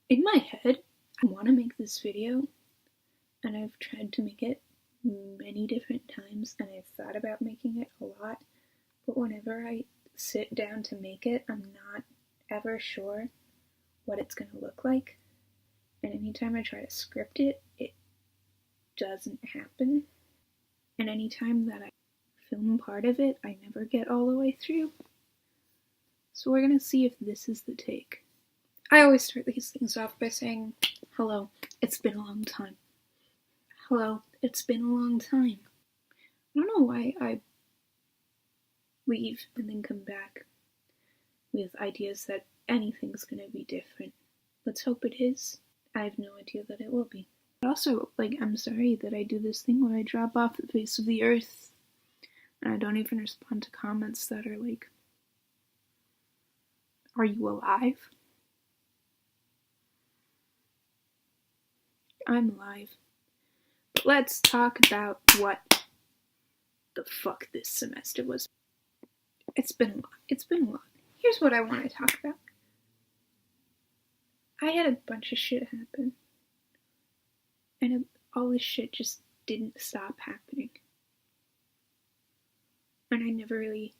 in my head, I want to make this video, and I've tried to make it many different times, and I've thought about making it a lot, but whenever I sit down to make it, I'm not ever sure what it's going to look like, and anytime I try to script it, it doesn't happen, and anytime that I film part of it, I never get all the way through. So we're gonna see if this is the take. I always start these things off by saying, hello, it's been a long time. Hello, it's been a long time. I don't know why I leave and then come back with ideas that anything's gonna be different. Let's hope it is. I have no idea that it will be. But also, I'm sorry that I do this thing where I drop off the face of the earth and I don't even respond to comments that are like, are you alive? I'm alive. But let's talk about what the fuck this semester was. It's been a lot. It's been a lot. Here's what I want to talk about. I had a bunch of shit happen. And all this shit just didn't stop happening. And I never really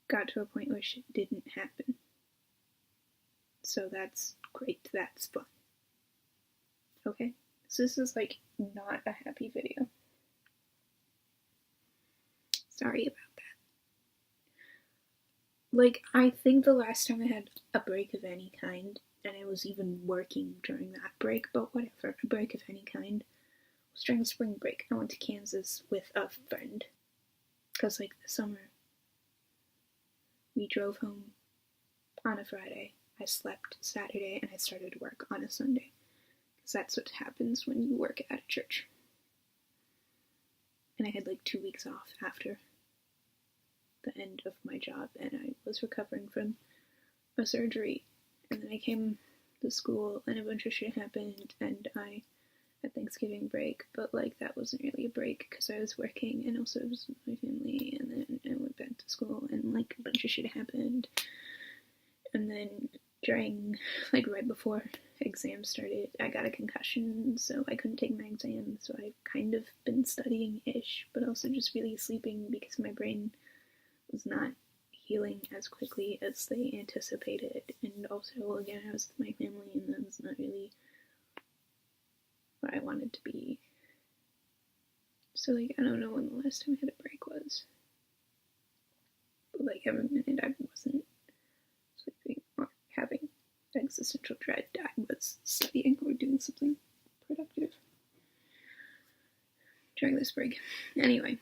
got to a point where shit didn't happen. So that's great. That's fun. Okay? So this is not a happy video. Sorry about that. I think the last time I had a break of any kind, and I was even working during that break, but whatever, a break of any kind, was during spring break. I went to Kansas with a friend. Because, the summer, we drove home on a Friday, I slept Saturday, and I started work on a Sunday. Because that's what happens when you work at a church. And I had 2 weeks off after the end of my job, and I was recovering from a surgery, and then I came to school, and a bunch of shit happened, and I had Thanksgiving break, but that wasn't really a break, because I was working, and also it was with my family, and then I went back to school, and a bunch of shit happened, and then during, right before exams started, I got a concussion, so I couldn't take my exams, so I've kind of been studying-ish, but also just really sleeping, because my brain was not healing as quickly as they anticipated, and also, again, I was with my family, and that was not really what I wanted to be. So, I don't know when the last time I had a break was. But, every minute I wasn't sleeping or having existential dread, I was studying or doing something productive during this break. Anyway,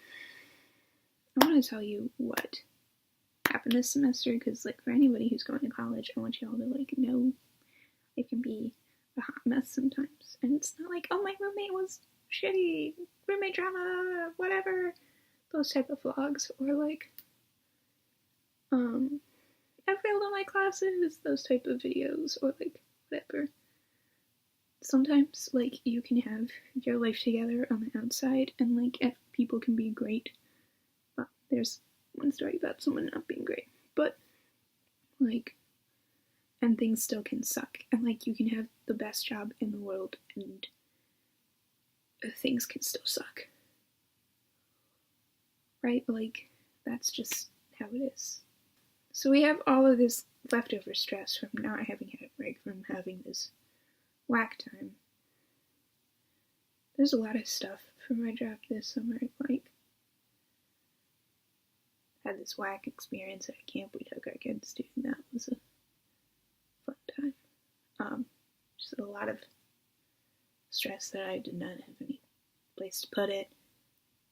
I want to tell you what happened this semester, because, for anybody who's going to college, I want you all to, know it can be a hot mess sometimes. And it's not oh, my roommate was shitty, roommate drama, whatever, those type of vlogs, or I failed all my classes, those type of videos, or whatever. Sometimes, you can have your life together on the outside, and people can be great. Well, there's one story about someone not being great, but and things still can suck, and you can have the best job in the world, and things can still suck, right? That's just how it is. So we have all of this leftover stress from not having had a break, from having this whack time. There's a lot of stuff from my job this summer, had this whack experience at a camp we took our kids to, and that was a fun time. Just a lot of stress that I did not have any place to put it.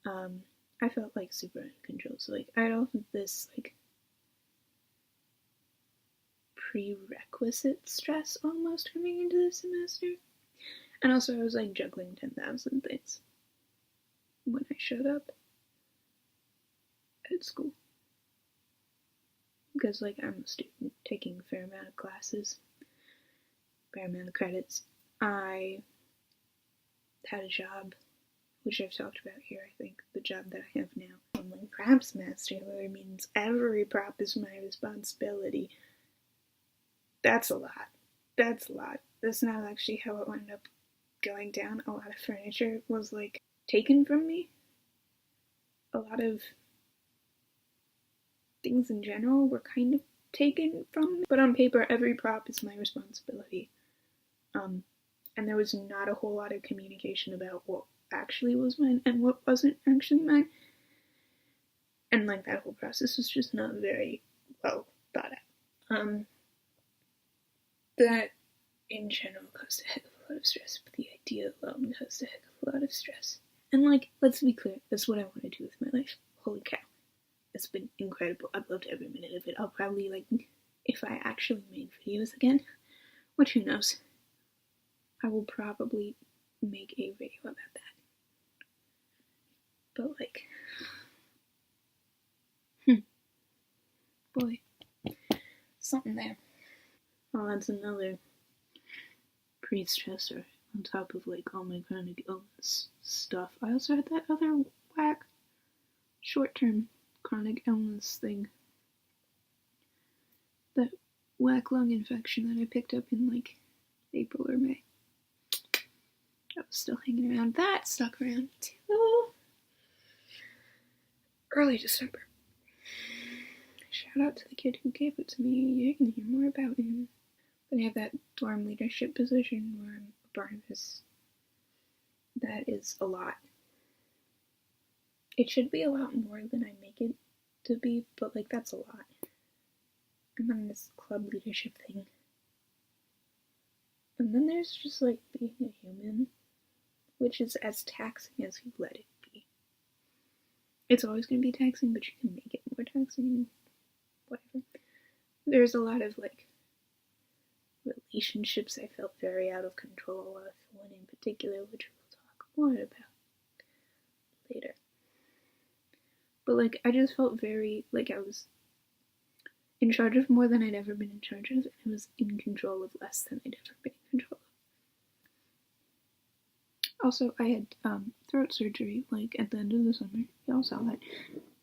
I felt super out of control, so I had all of this prerequisite stress almost coming into the semester, and also I was juggling 10,000 things when I showed up at school, because I'm a student taking a fair amount of classes, fair amount of credits. I had a job, which I've talked about here, I think, the job that I have now. I'm props master, where it means every prop is my responsibility. that's a lot. That's a lot. That's not actually how it wound up going down. A lot of furniture was like taken from me. A lot of things in general were kind of taken from me. But on paper, every prop is my responsibility. And there was not a whole lot of communication about what actually was mine and what wasn't actually mine. And like that whole process was just not very well thought out. That in general caused a heck of a lot of stress, but the idea alone caused a heck of a lot of stress. And like, let's be clear, that's what I want to do with my life. Holy cow. It's been incredible. I've loved every minute of it. I'll probably, like, if I actually made videos again, which who knows, I will probably make a video about that. But like, boy, something there. Oh, that's another pre-stressor on top of like all my chronic illness stuff. I also had that other whack short-term chronic illness thing. That whack lung infection that I picked up in like April or May. I was still hanging around. That stuck around till early December. Shout out to the kid who gave it to me. You can hear more about him. But I have that dorm leadership position where I'm a part of this. That is a lot. It should be a lot more than I make it to be, but like that's a lot. And then this club leadership thing. And then there's just like being a human, which is as taxing as you let it be. It's always going to be taxing, but you can make it more taxing, whatever. There's a lot of like relationships I felt very out of control with, one in particular, which we'll talk more about later. But like, I just felt very like I was in charge of more than I'd ever been in charge of, and I was in control of less than I'd ever been in control of. Also, I had throat surgery like at the end of the summer. Y'all saw that,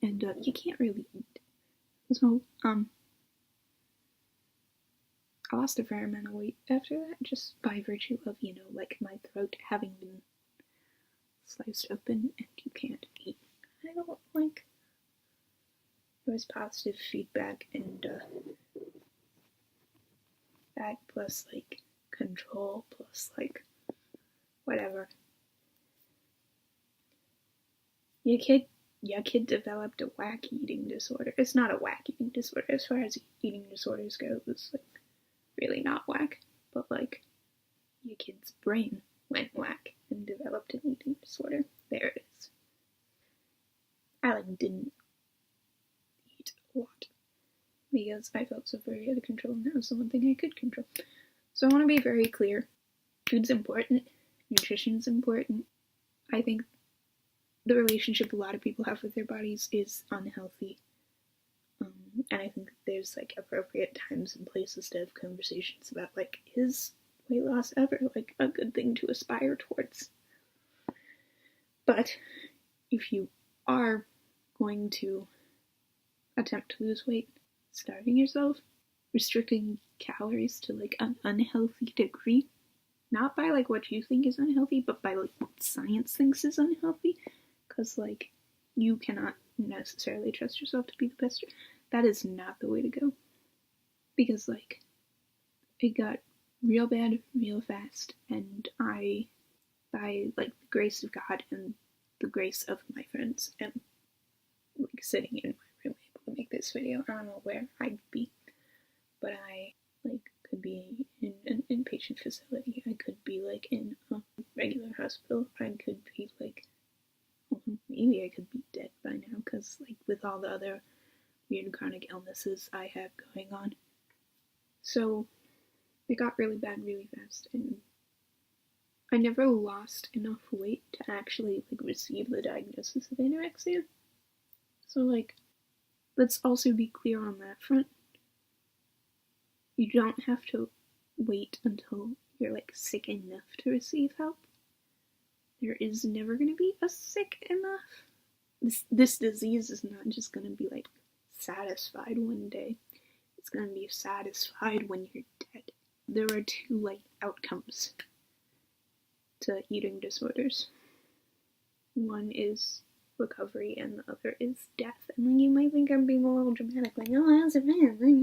and you can't really eat. So I lost a fair amount of weight after that, just by virtue of, you know, like my throat having been sliced open and you can't eat. I don't like. There was positive feedback, and that plus like control plus like whatever. Your kid developed a whack eating disorder. It's not a whack eating disorder as far as eating disorders go. It was like really not whack, but like your kid's brain went whack and developed an eating disorder. There it is. I like didn't eat a lot because I felt so very out of control, and that was the one thing I could control. So I want to be very clear. Food's important. Nutrition's important. I think the relationship a lot of people have with their bodies is unhealthy. And I think there's like appropriate times and places to have conversations about like, is weight loss ever like a good thing to aspire towards? But if you are going to attempt to lose weight, starving yourself, restricting calories to like an unhealthy degree, not by like what you think is unhealthy, but by like what science thinks is unhealthy, because like you cannot necessarily trust yourself to be the best. That is not the way to go, because like it got real bad real fast, and I, by like the grace of God and the grace of my friends, and like sitting in my room able to make this video. I don't know where I'd be, but I like could be in an inpatient facility. I could be like in a regular hospital. I could be like, maybe I could be dead by now, because like with all the other weird chronic illnesses I have going on. So it got really bad really fast, and I never lost enough weight to actually like receive the diagnosis of anorexia. So like, let's also be clear on that front. You don't have to wait until you're like sick enough to receive help. There is never going to be a sick enough. This disease is not just going to be like satisfied one day. It's it's gonna be satisfied when you're dead. There are two, like, outcomes to eating disorders. One is recovery and the other is death. And like, you might think I'm being a little dramatic, like, oh, how's it been? Like,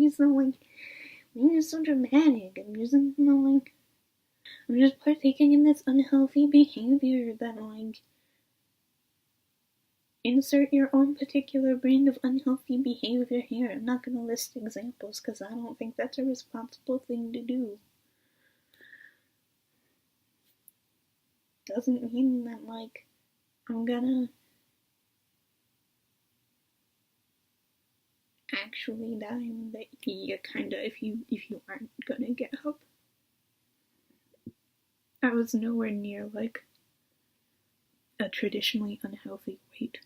you're so dramatic. I'm just, I'm just partaking in this unhealthy behavior that, like, insert your own particular brand of unhealthy behavior here. I'm not gonna list examples because I don't think that's a responsible thing to do. Doesn't mean that, like, I'm gonna actually die, and that you kinda, if you aren't gonna get help. I was nowhere near, like, a traditionally unhealthy weight.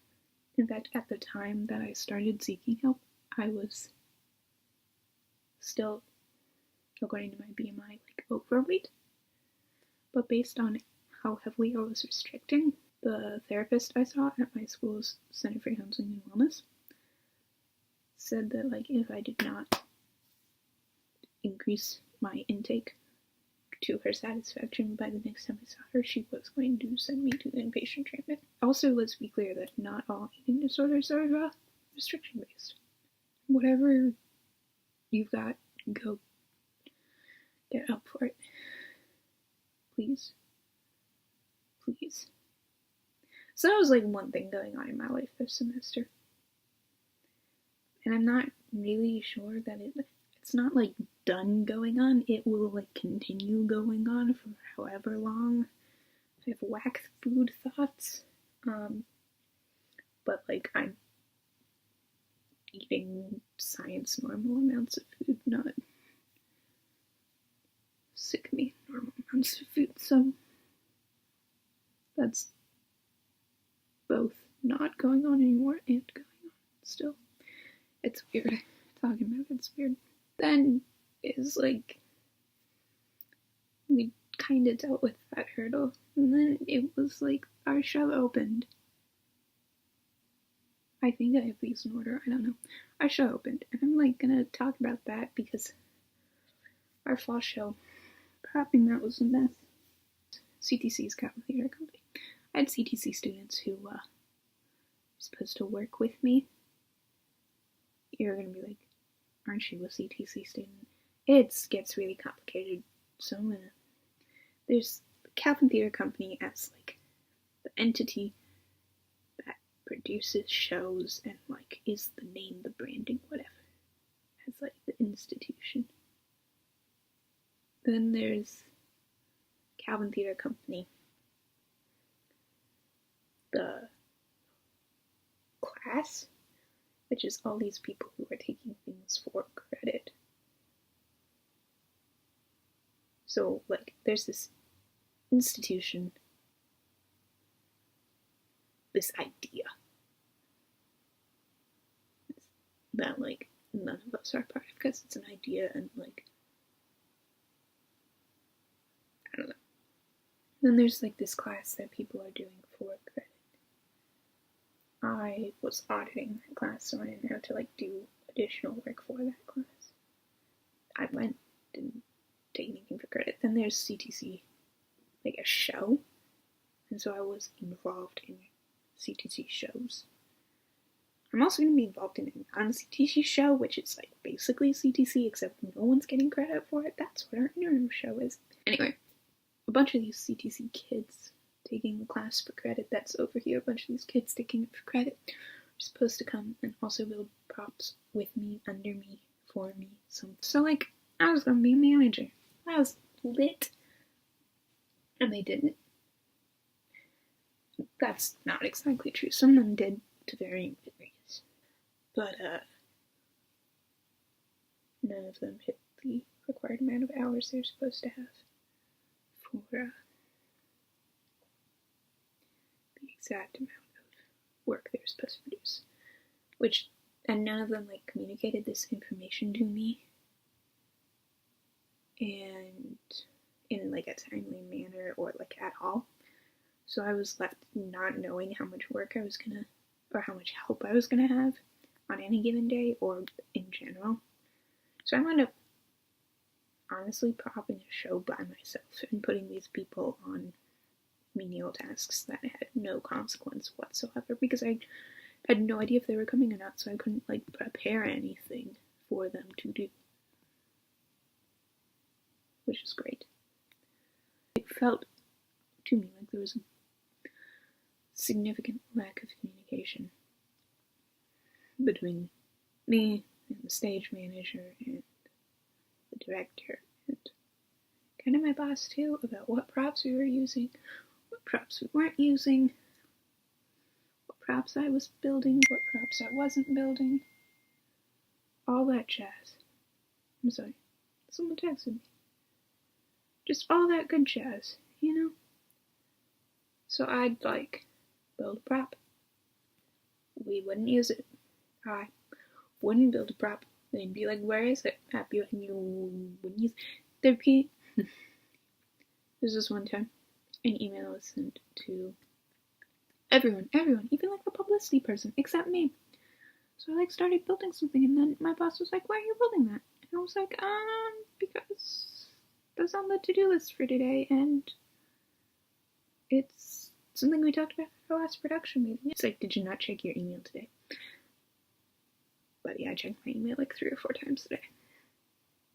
In fact, at the time that I started seeking help, I was still, according to my BMI, like, overweight. But based on how heavily I was restricting, the therapist I saw at my school's Center for Counseling and Wellness said that, like, if I did not increase my intake to her satisfaction by the next time I saw her, she was going to send me to inpatient treatment. Also, let's be clear that not all eating disorders are restriction based. Whatever you've got, go get up for it. Please. Please. So that was, like, one thing going on in my life this semester. And I'm not really sure that it's not, like, done going on. It will, like, continue going on for however long. I have whack food thoughts. But, like, I'm eating science normal amounts of food, not sick me normal amounts of food. So that's both not going on anymore and going on still. It's weird. Talking about it's weird. Then is, like, we kind of dealt with that hurdle, and then it was like our show opened. I think I have these in order, I don't know. Our show opened, and I'm, like, gonna talk about that because our fall show, prepping that was a mess. CTC's Capital Theater Company. I had CTC students who were supposed to work with me. You're gonna be like, aren't you a CTC student? It gets really complicated, so I'm gonna... There's the Calvin Theater Company as, like, the entity that produces shows and, like, is the name, the branding, whatever. As, like, the institution. Then there's Calvin Theater Company, the class, which is all these people who are taking things for credit. So, like, there's this institution, this idea that, like, none of us are part of because it's an idea and, like, I don't know. Then there's, like, this class that people are doing for credit. I was auditing that class, so I didn't have to, like, do additional work for that class. I didn't take anything for credit. Then there's CTC, like, a show, and so I was involved in CTC shows. I'm also going to be involved in a non-CTC show, which is, like, basically CTC, except no one's getting credit for it. That's what our interim show is. Anyway, a bunch of these CTC kids taking the class for credit that's over here, a bunch of these kids taking it for credit, are supposed to come and also build props with me, under me, for me. So, like, I was going to be a manager. I was lit. And they didn't. That's not exactly true. Some of them did to varying degrees. But, none of them hit the required amount of hours they're supposed to have for, the exact amount of work they're supposed to produce. And none of them, like, communicated this information to me, and in, like, a timely manner, or, like, at all. So I was left not knowing how much work I was gonna, or how much help I was gonna have on any given day, or in general. So I wound up honestly propping a show by myself and putting these people on menial tasks that had no consequence whatsoever, because I had no idea if they were coming or not, so I couldn't like prepare anything for them to do, which is great. It felt to me like there was a significant lack of communication between me and the stage manager and the director and kind of my boss too, about what props we were using, what props we weren't using, what props I was building, what props I wasn't building, all that jazz. I'm sorry, someone texted me. Just all that good jazz, you know? So I'd like build a prop. We wouldn't use it. I wouldn't build a prop. They'd be like, where is it? I'd be like, you wouldn't use it. There'd be... There's this one time, an email was sent to everyone, even like the publicity person, except me. So I like started building something, and then my boss was like, why are you building that? And I was like, because that's on the to-do list for today, and it's something we talked about at our last production meeting. It's like, did you not check your email today? But yeah, I checked my email like 3 or 4 times today.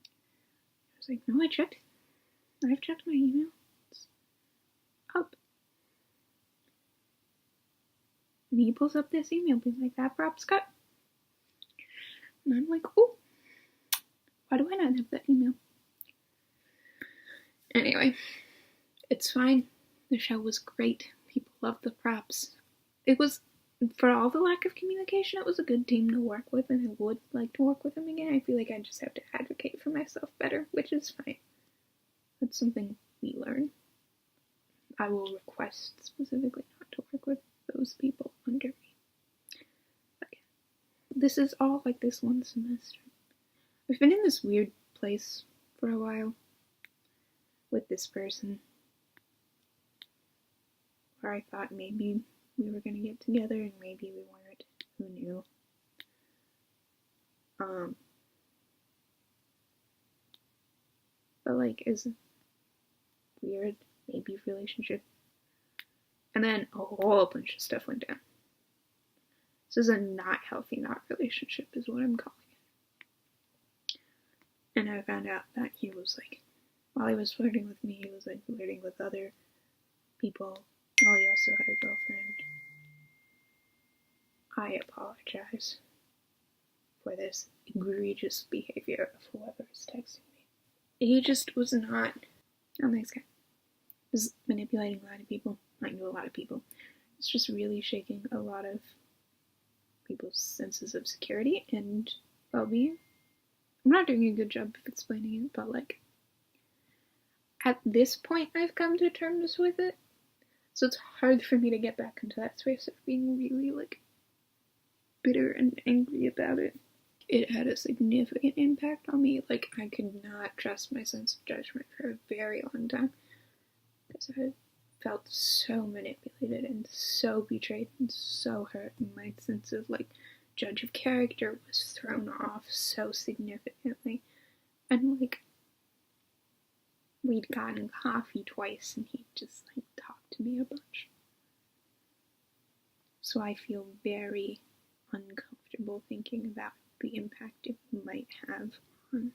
I was like, no, I've checked my email. It's up. And he pulls up this email, being like, that prop's cut. And I'm like, oh, why do I not have that email? Anyway, it's fine. The show was great. People loved the props. It was, for all the lack of communication, it was a good team to work with, and I would like to work with them again. I feel like I just have to advocate for myself better, which is fine. That's something we learn. I will request specifically not to work with those people under me. But yeah. This is all like this one semester. I've been in this weird place for a while with this person where I thought maybe we were gonna get together and maybe we weren't. Who knew? But like, is a weird maybe relationship. And then a whole bunch of stuff went down. This is a not healthy not relationship is what I'm calling it. And I found out that he was like, while he was flirting with me, he was like flirting with other people while he also had a girlfriend. I apologize for this egregious behavior of whoever is texting me. He just was not a nice guy. He was manipulating a lot of people. I knew a lot of people. It's just really shaking a lot of people's senses of security and well-being. I'm not doing a good job of explaining it, but like, at this point I've come to terms with it. So it's hard for me to get back into that space of being really like bitter and angry about it. It had a significant impact on me. Like, I could not trust my sense of judgment for a very long time because I felt so manipulated and so betrayed and so hurt, and my sense of like judge of character was thrown off so significantly. And like, we'd gotten coffee twice and he just like talked to me a bunch. So I feel very uncomfortable thinking about the impact it might have on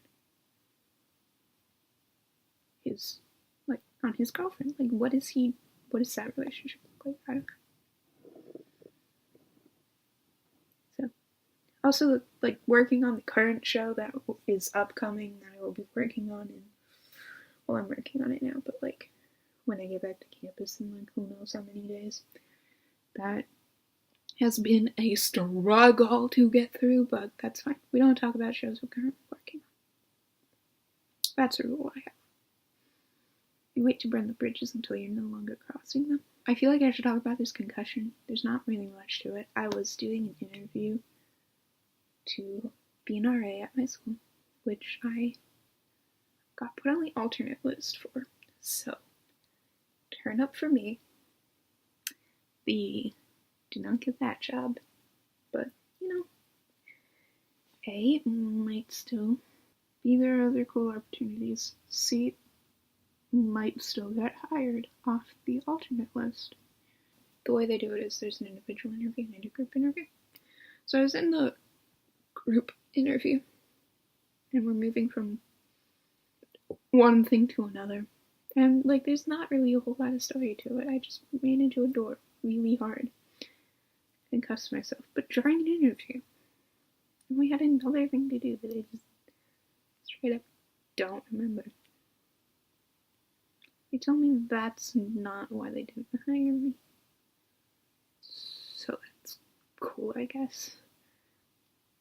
his, like, on his girlfriend. Like, what does that relationship look like? I don't know. So, also, like, working on the current show that is upcoming, that I will be working on, and, well, I'm working on it now, but, like, when I get back to campus in, like, who knows how many days, that has been a struggle to get through, but that's fine. We don't talk about shows we're currently working on. That's a rule I have. You wait to burn the bridges until you're no longer crossing them. I feel like I should talk about this concussion. There's not really much to it. I was doing an interview to be an RA at my school, which I got put on the alternate list for. So, turn up for me. Did not get that job, but, you know, A, might still B, there are other cool opportunities. C, might still get hired off the alternate list. The way they do it is there's an individual interview and a group interview. So I was in the group interview, and we're moving from one thing to another. And, like, there's not really a whole lot of story to it. I just ran into a door really hard and cussed myself. But during an interview, we had another thing to do that I just straight up don't remember. They told me that's not why they didn't hire me. So that's cool, I guess.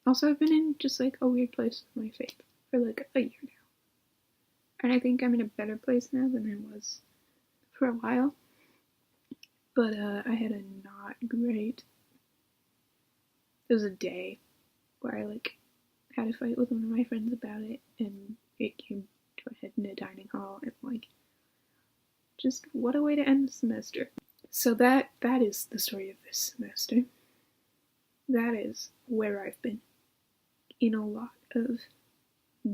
Also, I've been in just, like, a weird place with my faith for, like, a year now. And I think I'm in a better place now than I was for a while. But I had a not great... There was a day where I, like, had a fight with one of my friends about it, and it came to a head in a dining hall, and, like, just what a way to end the semester. So that is the story of this semester. That is where I've been. In a lot of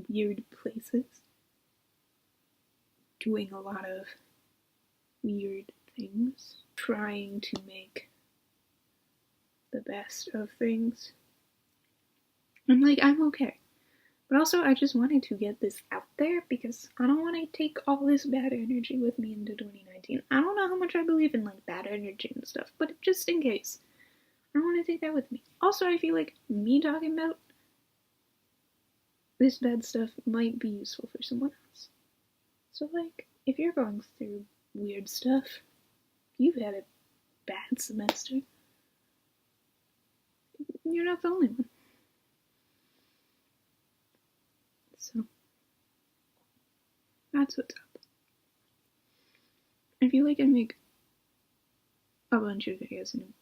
weird places. Doing a lot of weird things. Trying to make the best of things. I'm like, I'm okay. But also, I just wanted to get this out there because I don't want to take all this bad energy with me into 2019. I don't know how much I believe in, like, bad energy and stuff, but just in case. I don't want to take that with me. Also, I feel like me talking about this bad stuff might be useful for someone else. So, like, if you're going through weird stuff, you've had a bad semester, you're not the only one. So, that's what's up. I feel like I make a bunch of videos and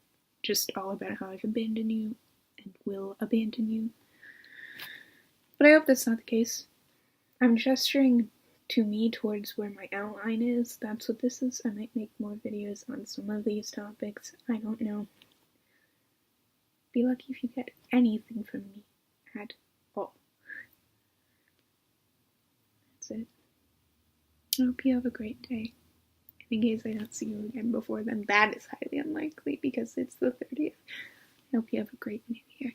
just all about how I've abandoned you and will abandon you. But I hope that's not the case. I'm gesturing to me towards where my outline is. That's what this is. I might make more videos on some of these topics. I don't know. Be lucky if you get anything from me at all. That's it. I hope you have a great day. In case I don't see you again before then, that is highly unlikely because it's the 30th. I hope you have a great new year.